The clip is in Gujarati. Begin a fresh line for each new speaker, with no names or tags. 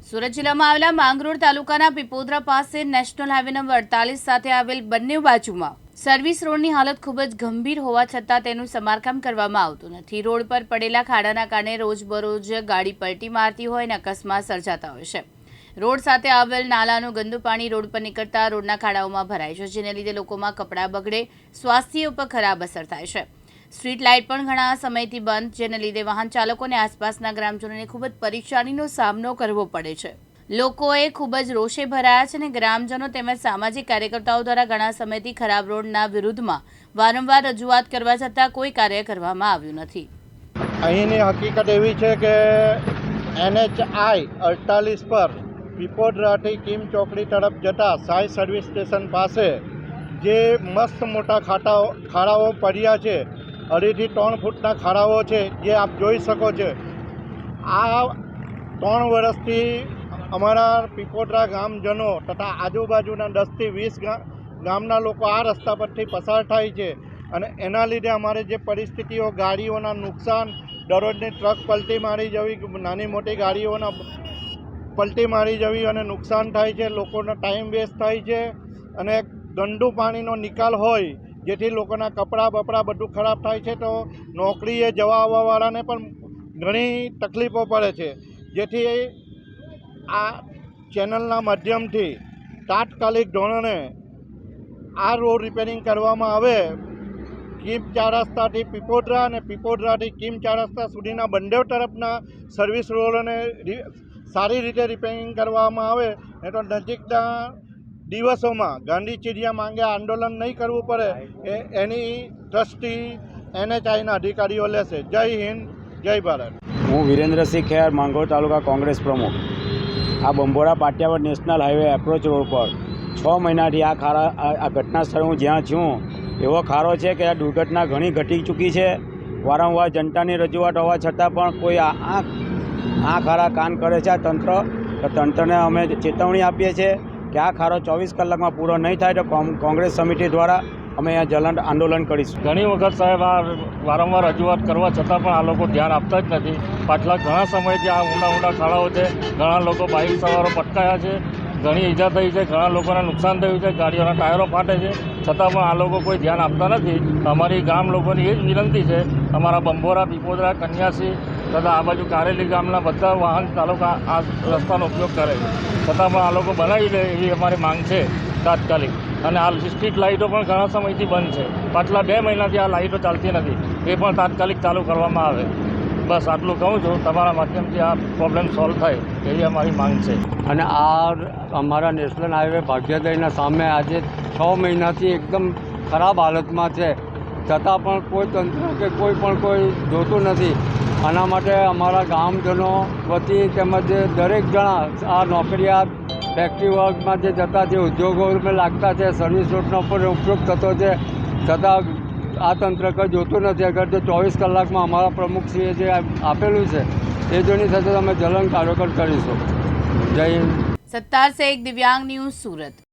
સુરત જિલ્લામાં આવેલા માંગરોળ તાલુકાના પીપોદરા પાસે નેશનલ હાઈવે નંબર 48 સાથે આવેલ બંને બાજુમાં સર્વિસ રોડની હાલત ખૂબ જ ગંભીર હોવા છતાં તેનું સમારકામ કરવામાં આવતું નથી। રોડ પર પડેલા ખાડાના કારણે રોજબરોજ ગાડી પલટી મારતી હોય અને અકસ્માત સર્જાતા હોય છે। રોડ સાથે આવેલ નાલાનું ગંદુ પાણી રોડ પર નીકળતા રોડના ખાડાઓમાં ભરાય છે, જેને લીધે લોકોમાં કપડાં બગડે, સ્વાસ્થ્ય ઉપર ખરાબ અસર થાય છે। સ્ટ્રીટ લાઇટ પણ ઘણા સમયથી બંધ, જેને લીધે વાહન ચાલકોને આસપાસના ગ્રામજનોને ખૂબ જ પરેશાનીનો સામનો કરવો પડે છે। લોકોએ ખૂબ જ રોષે ભરાયા છે અને ગ્રામજનો તેમજ સામાજિક કાર્યકર્તાઓ દ્વારા ઘણા સમયથી ખરાબ રોડના વિરુદ્ધમાં વારંવાર રજૂઆત કરવા છતાં કોઈ કાર્ય કરવામાં આવ્યું નથી।
અહીંની હકીકત એવી છે કે NHI 48 પર પીપોદરાથી કિમ ચોકડી તરફ જતા સાઈ સર્વિસ સ્ટેશન પાસે જે મસ્ત મોટા ખાડાઓ પડ્યા છે, 2.5 થી 3 ફૂટના ખાડાઓ છે, જે આપ જોઈ શકો છો। આ 3 વર્ષથી અમારા પીપોદરા ગામજનો તથા આજુબાજુના 10 થી 20 ગામના લોકો આ રસ્તા પરથી પસાર થાય છે અને એના લીધે અમારે જે પરિસ્થિતિઓ, ગાડીઓના નુકસાન, દરરોજની ટ્રક પલટી મારી જવી, નાની મોટી ગાડીઓના પલટી મારી જવી અને નુકસાન થાય છે, લોકોનો ટાઈમ વેસ્ટ થાય છે અને ગંદુ પાણીનો નિકાલ હોય જેથી લોકોના કપડાં બપડા બધું ખરાબ થાય છે। તો નોકરીએ જવા આવવાવાળાને પણ ઘણી તકલીફો પડે છે, જેથી આ ચેનલના માધ્યમથી તાત્કાલિક ધોરણે આ રોડ રિપેરિંગ કરવામાં આવે। કિમ 4 રસ્તાથી પીપોદરા અને પીપોદરાથી કિમ 4 રસ્તા સુધીના બંને તરફના સર્વિસ રોડને સારી રીતે રિપેરિંગ કરવામાં આવે, નહીં તો નજીકના દિવસોમાં ગાંધી ચીડિયા માંગે આંદોલન નહીં કરવું પડે, એની ટ્રસ્ટી NHIના અધિકારીઓ લેશે। જય હિન્દ, જય ભારત।
હું વિરેન્દ્રસિંહ ખેર, માંગરોળ તાલુકા કોંગ્રેસ પ્રમુખ। આ બંબોરા પાટિયાવડ નેશનલ હાઈવે એપ્રોચ રોડ પર 6 મહિનાથી આ ઘટના સ્થળે હું જ્યાં છું એવો ખારો છે કે આ દુર્ઘટના ઘણી ઘટી ચૂકી છે। વારંવાર જનતાની રજૂઆત હોવા છતાં પણ કોઈ આ ખારા કાન કરે છે આ તંત્ર। તો તંત્રને અમે ચેતવણી આપીએ છીએ કે આ ખારો 24 કલાકમાં પૂરો નહીં થાય તો કોંગ્રેસ સમિતિ દ્વારા અમે અહીંયા જલંત આંદોલન કરીશું।
ઘણી વખત સાહેબ આ વારંવાર રજૂઆત કરવા છતાં પણ આ લોકો ધ્યાન આપતા જ નથી। પાછલા ઘણા સમયથી આ ઊંડા ખાડાઓ છે, ઘણા લોકો બાઇક સવારો પટકાયા છે, ઘણી ઈજા થઈ છે, ઘણા લોકોને નુકસાન થયું છે, ગાડીઓના ટાયરો ફાટે છે, છતાં પણ આ લોકો કોઈ ધ્યાન આપતા નથી। અમારી ગામ લોકોની એ જ વિનંતી છે, અમારા બંબોરા, પીપોદરા, કન્યાસી તથા આ બાજુ કારેલી ગામના બધા વાહન ચાલકો આ રસ્તાનો ઉપયોગ કરે છે, છતાં પણ આ લોકો બનાવી લે એવી અમારી માંગ છે તાત્કાલિક। અને આ સ્ટ્રીટ લાઇટો પણ ઘણા સમયથી બંધ છે, પાછલા 2 મહિનાથી આ લાઇટો ચાલતી નથી, એ પણ તાત્કાલિક ચાલુ કરવામાં આવે। બસ આટલું કહું છું, તમારા માધ્યમથી આ પ્રોબ્લેમ સોલ્વ થાય એવી અમારી માંગ છે।
અને આ અમારા નેશનલ હાઈવે ભાગ્યોદયના સામે આજે 6 મહિનાથી એકદમ ખરાબ હાલતમાં છે, છતાં પણ કોઈ તંત્ર કે કોઈ જોતું નથી। આના માટે અમારા ગામજનો વતી તેમજ દરેક જણા આ નોકરિયાત, ફેક્ટરી વર્કમાં જે જતા જે ઉદ્યોગોમાં લાગતા છે, સર્વિસ રોડનો પણ ઉપયોગ થતો છે, છતાં આ તંત્ર કંઈ જોતું નથી। અગર જો 24 કલાકમાં અમારા પ્રમુખશ્રીએ જે આપેલું છે એ જોની સાથે અમે જલન કાર્યકર કરીશું। જય હિન્દ।
સત્તાર શેખ, દિવ્યાંગ ન્યૂઝ, સુરત।